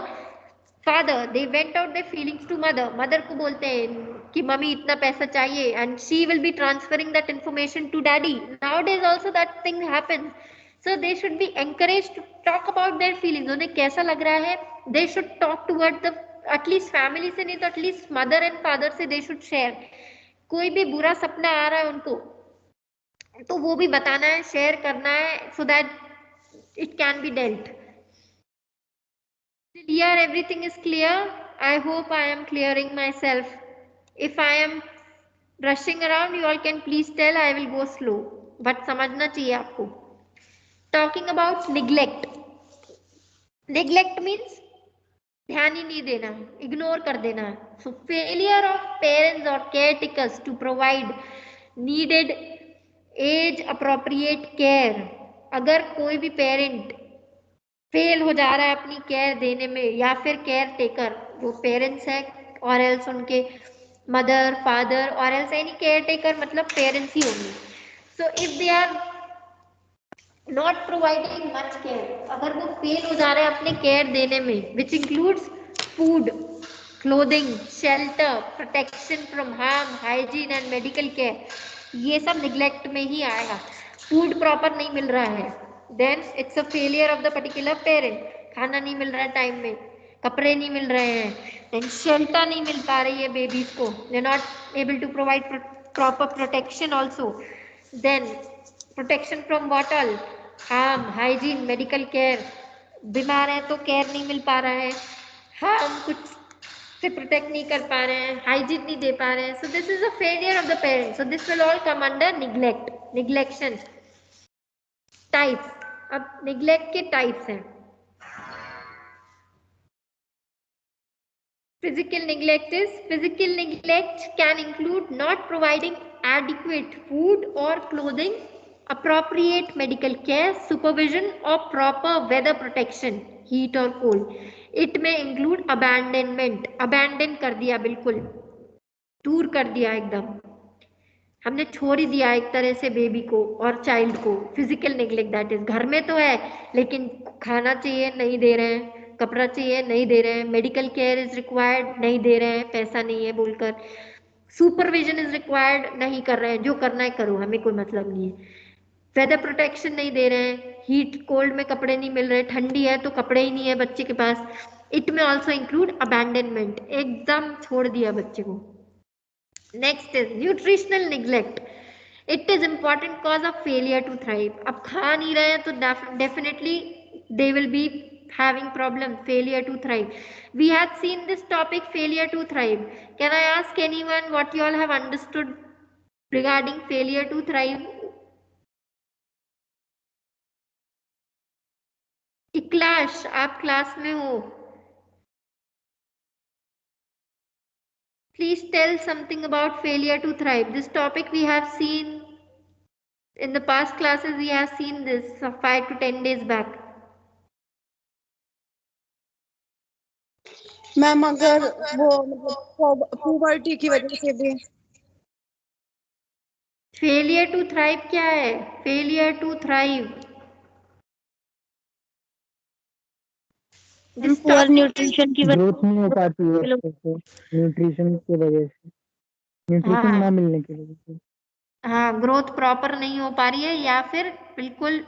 father, they vent out their feelings to mother. Mother को बोलते हैं कि mummy इतना पैसा चाहिए, and she will be transferring that information to daddy. Nowadays also that thing happens. So they should be encouraged to talk about their feelings. उन्हें कैसा लग रहा है? They should talk toward the at least family से नहीं तो at least mother and father से they should share. कोई भी बुरा सपना आ रहा है उनको तो वो भी बताना है, शेयर करना है, so that it can be dealt. Here everything is clear. I hope I am clearing myself. If I am rushing around, you all can please tell. I will go slow. But समझना चाहिए आपको. Talking about neglect. Neglect means ध्यान ही नहीं देना, ignore कर देना. So failure of parents or caretakers to provide needed age appropriate care. अगर कोई भी पेरेंट फेल हो जा रहा है अपनी केयर देने में, या फिर केयर टेकर वो पेरेंट्स है और एल्स उनके मदर फादर, और एल्स एनी केयर टेकर मतलब पेरेंट्स ही होंगे. So if they are not providing much care, अगर वो फेल हो जा रहे हैं अपने केयर देने में, which includes food, clothing, shelter, protection from harm, hygiene and medical care, ये सब निग्लेक्ट में ही आएगा. फूड प्रॉपर नहीं मिल रहा है, then it's a failure of the particular parent. खाना नहीं मिल रहा है टाइम में, कपड़े नहीं मिल रहे हैं, देन शेल्टर नहीं मिल पा रही है बेबीज को, they not able to provide proper protection also, then protection from what all, harm, hygiene, medical care, बीमार है तो केयर नहीं मिल पा रहा है, हार्म कुछ से प्रोटेक्ट नहीं कर पा रहे हैं, हाइजीन नहीं दे पा रहे हैं. So this is a failure of the parents. So this will all come under neglect. Neglection types. अब निग्लेक्ट के टाइप्स हैं. Physical neglect is, physical neglect can include not providing adequate food or clothing, appropriate medical care, supervision or proper weather protection, heat or cold. It may include abandonment, abandon कर दिया बिल्कुल, दूर कर दिया एकदम, हमने छोड़ ही दिया एक तरह से बेबी को और चाइल्ड को। फिजिकल नेग्लेक्ट दैट इज, घर में तो है लेकिन खाना चाहिए नहीं दे रहे हैं, कपड़ा चाहिए नहीं दे रहे हैं, मेडिकल केयर इज रिक्वायर्ड नहीं दे रहे हैं, पैसा नहीं है बोलकर, सुपरविजन इज रिक्वायर्ड नहीं कर रहे हैं, जो करना है करो हमें कोई मतलब नहीं है, वेदर प्रोटेक्शन नहीं दे रहे हैं, हीट कोल्ड में कपड़े नहीं मिल रहे, ठंडी है तो कपड़े ही नहीं है बच्चे के पास। It may also include abandonment, एकदम छोड़ दिया बच्चे को। Next is nutritional neglect, it is important cause of failure to thrive. अब खा नहीं रहे हैं तो definitely they will be having problem, failure to thrive. We had seen this topic, failure to thrive. Can I ask anyone what you all have understood regarding failure to thrive? इक्लाश, आप class में हो, please tell something about failure to thrive. This topic we have seen in the past classes, we have seen this 5 to 10 days back. Ma'am अगर वो मतलब puberty की वजह से भी फेलियर टू थ्राइव क्या है? Failure to thrive, poor nutrition की वजह ग्रोथ नहीं हो पाती है अच्छे से, न्यूट्रिशन की वजह से, न्यूट्रिशन ना मिलने की वजह से। हाँ, ग्रोथ प्रॉपर नहीं हो पा रही है या फिर बिल्कुल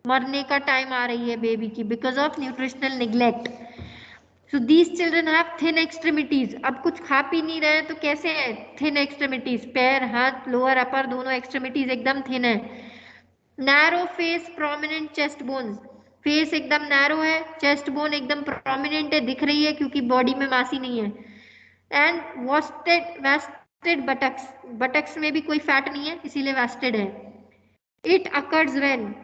मरने का टाइम आ रही है बेबी की because of nutritional neglect. So these children have thin extremities, अब कुछ खा पी नहीं रहे हैं तो कैसे है? थिन एक्सट्रीमिटीज, पैर हाथ लोअर अपर दोनों एक्सट्रीमिटीज एकदम थिन है। Narrow face, prominent chest bones, face एकदम नैरो है, चेस्ट बोन एकदम प्रोमिनेंट है, दिख रही है क्योंकि बॉडी में मांस ही नहीं है। एंड वास्टेड बटक्स, बटक्स में भी कोई फैट नहीं है इसीलिए वास्टेड है। इट अकर्स व्हेन,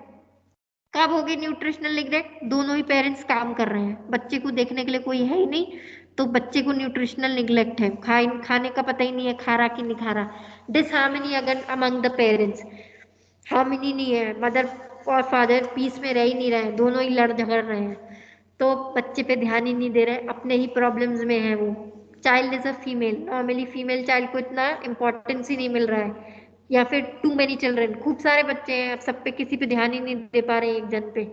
कब होगी न्यूट्रिशनल निग्लेक्ट? दोनों ही पेरेंट्स काम कर रहे हैं, बच्चे को देखने के लिए कोई है ही नहीं तो बच्चे को न्यूट्रिशनल निग्लेक्ट है, खाने का पता ही नहीं है खा रहा कि नहीं खा रहा। डिसहार्मनी अगर अमंग द पेरेंट्स, हार्मनी नहीं है, मदर और फादर पीस में रह ही नहीं रहे, दोनों ही लड़ झगड़ रहे हैं तो बच्चे पे ध्यान ही नहीं दे रहे, अपने ही प्रॉब्लम्स में है वो। Child is a female, normally female child को इतना इंपॉर्टेंस ही नहीं मिल रहा है, या फिर टू मेनी चिल्ड्रन, खूब सारे बच्चे हैं, अब सब पे किसी पे ध्यान ही नहीं दे पा रहे एक जन पे।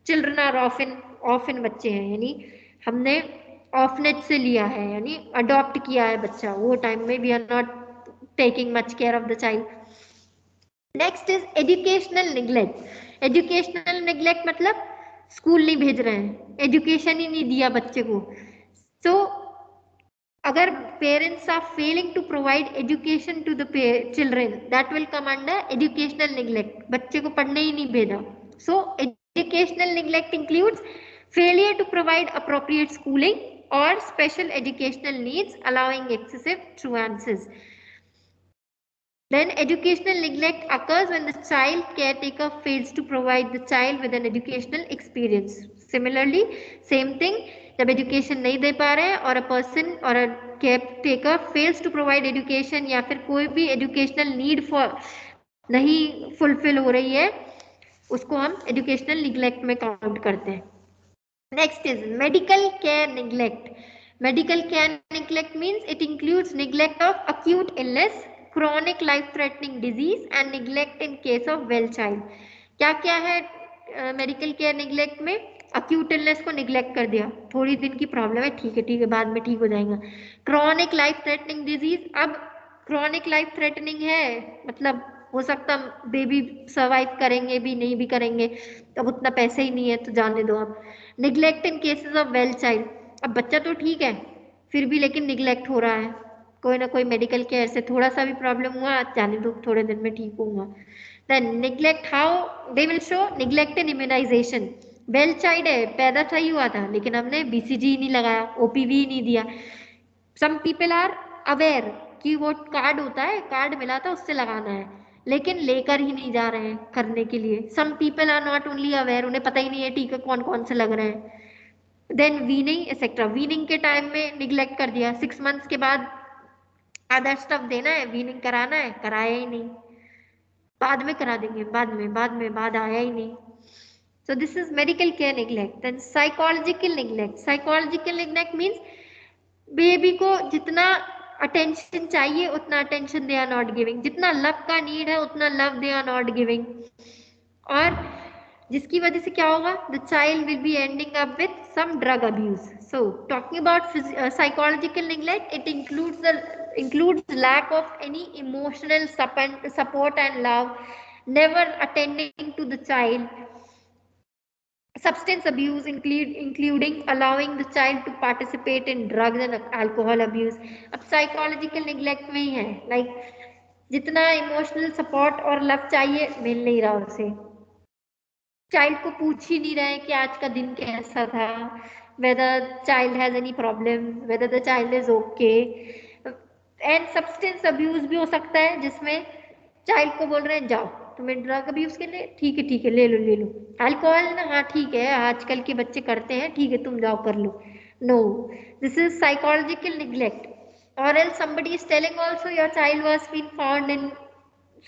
चिल्ड्रन आर ऑफन बच्चे हैं, यानी हमने ऑफनेज से लिया है, यानी अडॉप्ट किया है बच्चा, वो टाइम में we are not taking much care of the child. Next is educational neglect, educational neglect मतलब स्कूल नहीं भेज रहे हैं, एजुकेशन ही नहीं दिया बच्चे को। सो अगर parents are failing to provide education to the children, that will come under educational neglect, बच्चे को पढ़ने ही नहीं भेजा। So educational neglect includes failure to provide appropriate schooling or special educational needs allowing excessive truances. Then educational neglect occurs when the child caretaker fails to provide the child with an educational experience. Similarly, same thing, जब education नहीं दे पा रहे हैं और a person or a caretaker fails to provide education या फिर कोई भी एजुकेशनल नीड फॉर नहीं फुलफिल हो रही है, उसको हम एजुकेशनल निग्लेक्ट में काउंट करते हैं। Next is medical care neglect, medical care neglect means it includes neglect of acute illness, chronic life threatening disease and neglect in case of well child. क्या क्या है मेडिकल केयर निग्लेक्ट में? Acute illness को neglect कर दिया, थोड़ी दिन की प्रॉब्लम है, ठीक है बाद में ठीक हो जाएगा। क्रॉनिक लाइफ थ्रेटनिंग डिजीज, अब क्रॉनिक लाइफ थ्रेटनिंग है मतलब हो सकता बेबी सर्वाइव करेंगे भी नहीं भी करेंगे, अब उतना पैसे ही नहीं है तो जाने दो। अब neglect in cases of well child, अब बच्चा तो ठीक है फिर भी लेकिन निग्लेक्ट हो रहा है, कोई ना कोई मेडिकल केयर से थोड़ा सा भी प्रॉब्लम हुआ, जाने दो थोड़े दिन में ठीक होऊंगा। Then neglect, how they will show neglect in immunisation, well child है पैदा था ही हुआ था लेकिन हमने बीसीजी नहीं लगाया, ओपीवी नहीं दिया। सम पीपल आर अवेयर कि वो कार्ड होता है, कार्ड मिला था उससे लगाना है, लेकिन लेकर ही नहीं जा रहे हैं करने के लिए। Some people are not only aware, उन्हें पता ही नहीं है टीके कौन कौन से लग रहे हैं। देन वीनिंग एक्सेट्रा, वीनिंग के टाइम में निग्लेक्ट कर दिया, 6 मंथ्स के बाद अदर स्टफ देना है, वीनिंग कराना है, कराया ही नहीं, बाद में करा देंगे, बाद आया ही नहीं। So this is medical care neglect. Then psychological neglect. Psychological neglect means baby को जितना अटेंशन चाहिए उतना attention they are not giving, जितना लव का नीड है उतना love they are not giving, और जिसकी वजह से क्या होगा, the child will be ending up with some drug abuse. So talking about psychological neglect, it includes lack of any emotional support and love, never attending to the child, substance abuse including allowing the child to participate in drugs and alcohol abuse. अब psychological neglect में ही है, like जितना emotional support और love चाहिए मिल नहीं रहा उसे, child को पूछ ही नहीं रहे कि आज का दिन कैसा था, whether child has any problem, whether the child is okay. And substance abuse भी हो सकता है जिसमें चाइल्ड को बोल रहे हैं जाओ तुम्हें ड्रग अब्यूज के लिए, ठीक है ले लो. अल्कोहल ना, हाँ ठीक है आजकल के बच्चे करते हैं, ठीक है तुम जाओ कर लो. No, this is psychological neglect. Or else somebody is telling also your child was been found in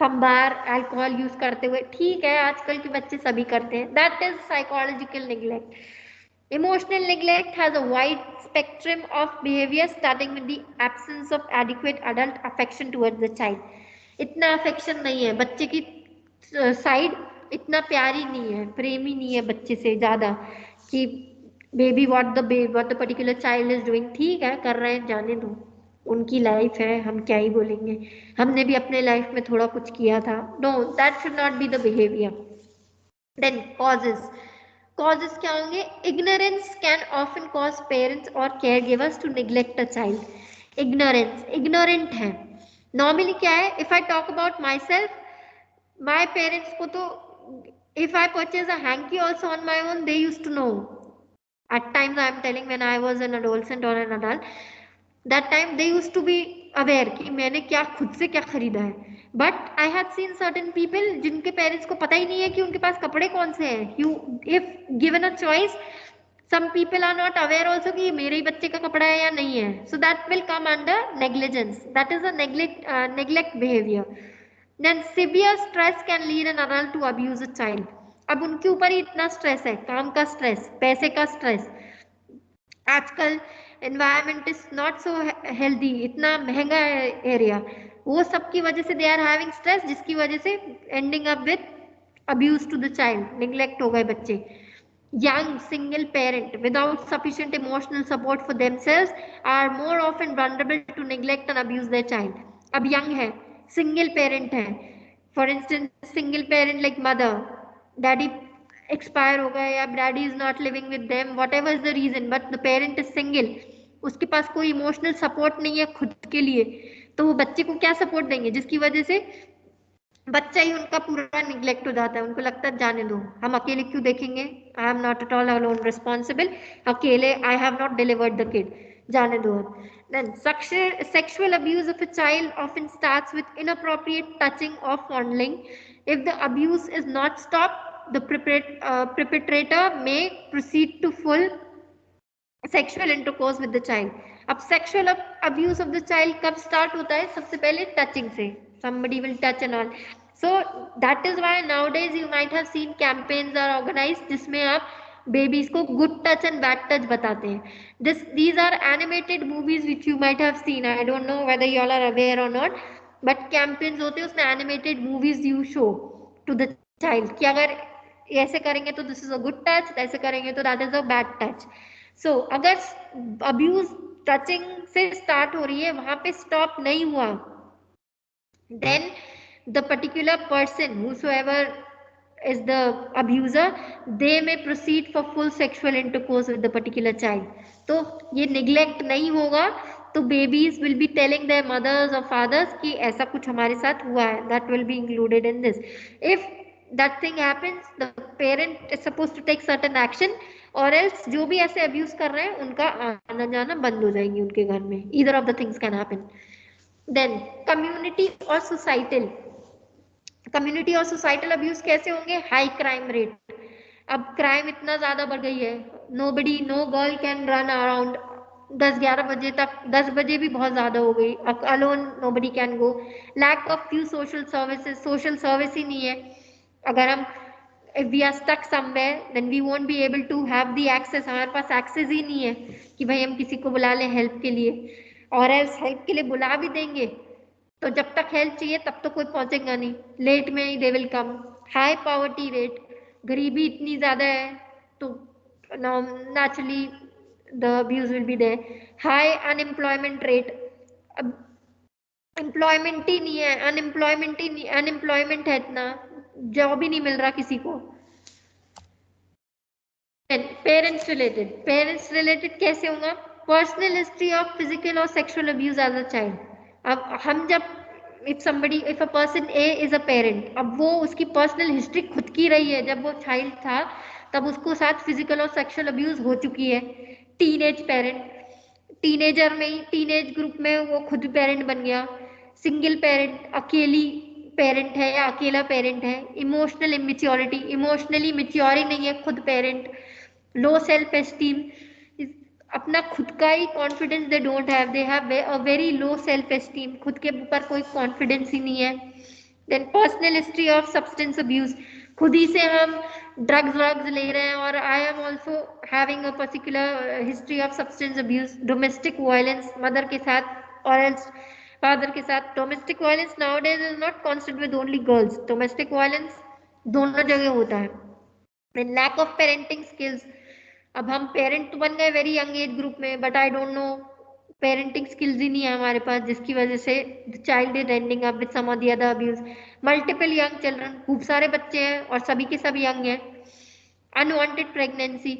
some bar alcohol use करते हुए, ठीक है आजकल के बच्चे सभी करते हैं, that is psychological neglect. Emotional neglect has a wide spectrum of behavior starting with the absence of adequate adult affection towards the child. इतना affection नहीं है बच्चे की साइड, इतना प्यारी नहीं है, प्रेमी नहीं है बच्चे से ज्यादा कि baby what the particular child is doing, ठीक है कर रहे हैं जाने दो, उनकी लाइफ है हम क्या ही बोलेंगे, हमने भी अपने लाइफ में थोड़ा कुछ किया था. No, that should not be the behaviour. Then causes क्या होंगे, ignorance can often cause parents or care givers to neglect a child. Ignorant है नॉर्मली क्या है, if I talk about myself, my parents को तो if I purchase a hanky also on my own, they used to know. At times I am telling, when I was an adolescent or an adult, that time they used to be aware कि मैंने क्या खुद से क्या खरीदा है. But I have seen certain people जिनके parents को पता ही नहीं है कि उनके पास कपड़े कौन से हैं. If given a choice, some people are not aware also कि मेरे ही बच्चे का कपड़ा है या नहीं है. So that will come under negligence. That is a neglect behavior. Then severe stress can lead an adult to abuse a child. अब उनके ऊपर ही इतना स्ट्रेस है, काम का स्ट्रेस, पैसे का स्ट्रेस, आजकल environment is not so healthy, इतना महंगा एरिया, वो सब की वजह से दे आर हैविंग स्ट्रेस, जिसकी वजह से ending up with abuse to the child, neglect हो गए बच्चे. Young single parent without sufficient emotional support for themselves are more often vulnerable to neglect and abuse their child. अब young है, single parent है, for instance single parent like mother, daddy expire हो गए या daddy is not living with them, whatever is the reason, but the parent is single, उसके पास कोई emotional support नहीं है खुद के लिए, तो वो बच्चे को क्या support देंगे, जिसकी वजह से बच्चा ही उनका पूरा निग्लेक्ट हो जाता है. उनको लगता है जाने दो, हम अकेले क्यों देखेंगे, I am not at all alone responsible, अकेले I have not delivered the kid, जाने दो. Then sexual abuse of a child often starts with inappropriate touching or fondling. If the abuse is not stopped, the perpetrator may proceed to full sexual intercourse with the child. अब sexual abuse of the child कब start होता है, सबसे पहले touching से, somebody will touch and all. So that is why nowadays you might have seen campaigns are organized जिसमें आप babies को good touch and bad touch बताते हैं. These are animated movies which you might have seen. I don't know whether you all are aware or not, but campaigns होते हैं उसमें animated movies you show to the child कि अगर ऐसे करेंगे तो this is a good touch, ऐसे करेंगे तो that is a bad touch. So अगर abuse touching से start हो रही है, वहां पे stop नहीं हुआ, then the particular person whosoever is the abuser, they may proceed for full sexual intercourse with the particular child. तो ये neglect नहीं होगा तो babies will be telling their mothers or fathers कि ऐसा कुछ हमारे साथ हुआ है, that will be included in this. If that thing happens, the parent is supposed to take certain action, or else जो भी ऐसे abuse कर रहे हैं उनका आना जाना बंद हो जाएंगे उनके घर में. Either of the things can happen. Then community or societal abuse कैसे होंगे, high crime rate. अब crime इतना ज्यादा बढ़ गई है, no girl can run around 10-11 बजे तक, 10 बजे भी बहुत ज्यादा हो गई, alone nobody can go. Lack of few social service ही नहीं है. अगर हम if we are stuck somewhere, then we won't be able to have the access, हमारे पास access ही नहीं है कि भाई हम किसी को बुला लें help के लिए. और एल्स हेल्प के लिए बुला भी देंगे तो जब तक हेल्प चाहिए तब तो कोई पहुंचेगा नहीं, लेट में ही they will come. High poverty rate, गरीबी इतनी ज्यादा है तो naturally the abuse will be there. High unemployment rate, अब एम्प्लॉयमेंट ही नहीं है, अनएम्प्लॉयमेंट है इतना, जॉब ही नहीं मिल रहा किसी को। पेरेंट्स रिलेटेड कैसे होगा? पर्सनल हिस्ट्री ऑफ फिजिकल और sexual abuse as a child. अब हम जब if a person A is a parent, अब वो उसकी पर्सनल हिस्ट्री खुद की रही है, जब वो चाइल्ड था तब उसको साथ फिजिकल और सेक्सुअल अब्यूज हो चुकी है। टीनेज पेरेंट, टीनेजर में ही टीनेज ग्रुप में वो खुद पेरेंट बन गया। सिंगल पेरेंट, अकेली पेरेंट है या अकेला पेरेंट है। इमोशनल इमेच्योरिटी, इमोशनली मेच्योर ही नहीं है खुद पेरेंट। लो सेल्फ एस्टीम, अपना खुद का ही confidence they don't have, they have a very low self esteem, खुद के ऊपर कोई कॉन्फिडेंस ही नहीं है। Then personal history of substance abuse, खुद ही से हम ड्रग्स ले रहे हैं, और I am also having a particular history of substance abuse. Domestic violence, mother के साथ और एल्स फादर के साथ। Domestic violence nowadays is not constant with only girls, domestic violence दोनों जगह होता है। Then lack of parenting skills, अब हम पेरेंट तो बन गए वेरी यंग एज ग्रुप में, but I don't know parenting skills ही नहीं है हमारे पास, जिसकी वजह से child is ending up with some of the other abuse. Multiple young children, खूब सारे बच्चे हैं और सभी के सभी यंग हैं। अनवांटेड प्रेगनेंसी,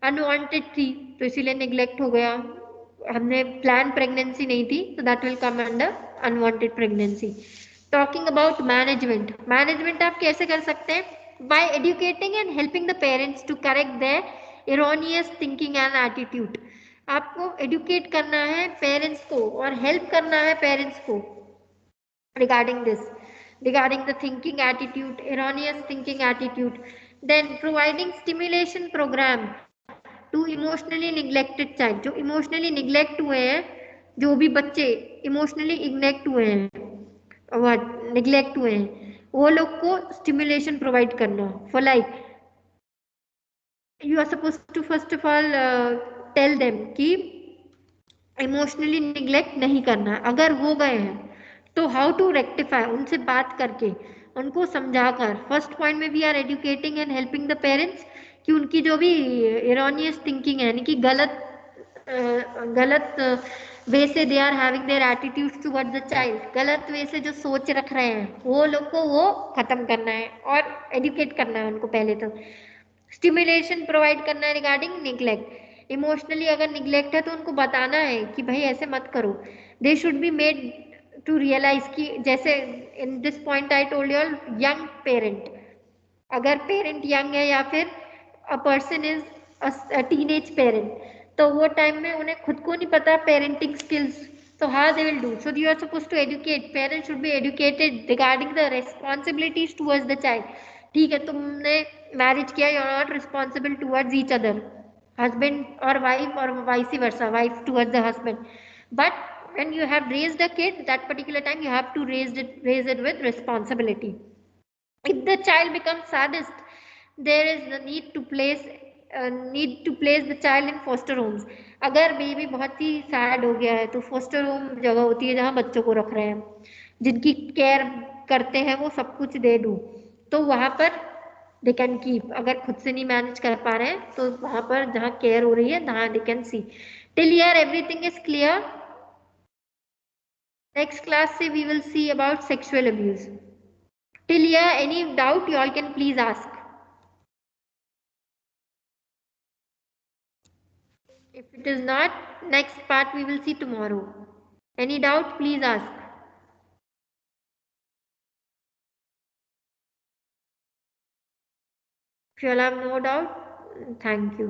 अनवांटेड थी तो इसीलिए निग्लेक्ट हो गया, हमने प्लान प्रेगनेंसी नहीं थी, तो that will come under unwanted pregnancy. Talking about management, management आप कैसे कर सकते हैं? By educating and helping the parents to correct their erroneous thinking and attitude. आपको एडुकेट करना है पेरेंट्स को और हेल्प करना है पेरेंट्स को regarding this, regarding the thinking attitude, erroneous thinking attitude. Then providing stimulation program to emotionally neglected child, जो emotionally neglect हुए हैं, जो भी बच्चे इमोशनली इग्नेक्ट हुए हैं, निग्लेक्ट हुए हैं, वो लोग को स्टिमुलेशन प्रोवाइड करना for like you are suppose to first of all tell them कि इमोशनली निग्लेक्ट नहीं करना है। अगर हो गए हैं तो हाउ टू रेक्टिफाई, उनसे बात करके उनको समझाकर। फर्स्ट पॉइंट में we are educating and helping the parents कि उनकी जो भी एरोनियस थिंकिंग है, यानी कि गलत वे से they are having their attitude towards the child, गलत वे से जो सोच रख रहे हैं वो लोग को वो खत्म करना है और एजुकेट करना है उनको पहले तो। स्टिमुलेशन प्रोवाइड करना है रिगार्डिंग निग्लेक्ट, इमोशनली अगर निग्लेक्ट है तो उनको बताना है कि भाई ऐसे मत करो। They should be made to realise कि जैसे in this point I told you all, young parent, अगर पेरेंट यंग है या फिर a person is a teenage parent, तो वो टाइम में उन्हें खुद को नहीं पता parenting skills, so how they will do, so you are supposed to educate, parents should be educated regarding the responsibilities towards the child। ठीक है, तुमने मैरिज किया, you are not responsible towards each other, husband और wife और vice versa, wife towards the husband, but when you have raised a kid, that particular time you have to raise it with responsibility। If the child becomes sadist, there is the need to place the child in foster homes। अगर baby बहुत ही sad हो गया है तो poster home जगह होती है जहाँ बच्चों को रख रहे हैं, जिनकी केयर करते हैं वो सब कुछ दे दूँ, तो वहां पर दे कैन कीप। अगर खुद से नहीं मैनेज कर पा रहे हैं तो वहां पर जहाँ केयर हो रही है वहां they can see. Till here everything is clear. Next class से we will see about sexual abuse. Till here, any doubt you all can please ask. If it is not, next part we will see tomorrow. Any doubt, please ask. If you all have no doubt, thank you.